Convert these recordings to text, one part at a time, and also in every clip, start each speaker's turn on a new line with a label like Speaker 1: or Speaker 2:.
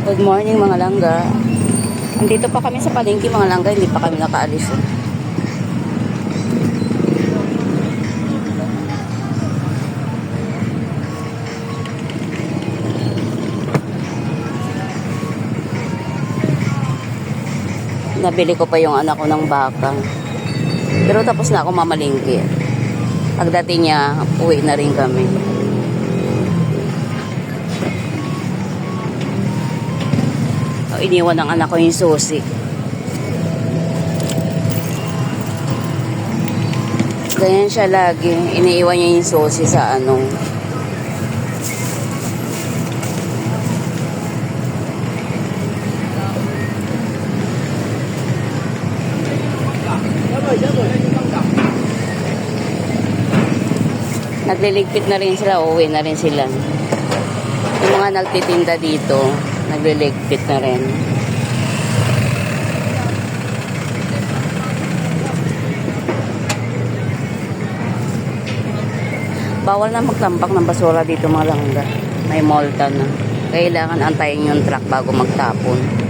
Speaker 1: Good morning mga langga. Andito pa kami sa palengke mga langga, hindi pa kami nakaalis. Nabili ko pa yung anak ko ng baka. Pero tapos na ako mamalingki. Pagdating niya, uwi na rin kami. Iniwan ng anak ko yung susi. Ganyan siya lagi. Iniiwan niya yung susi sa nagliligpit na rin sila, uuwi na rin sila. Yung mga nagtitinda dito, nagliligpit na rin. Bawal na magtambak ng basura dito mga langga. May multa na. Kailangan antayin yung truck bago magtapon.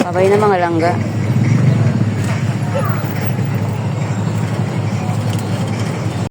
Speaker 1: Babay na mga langga.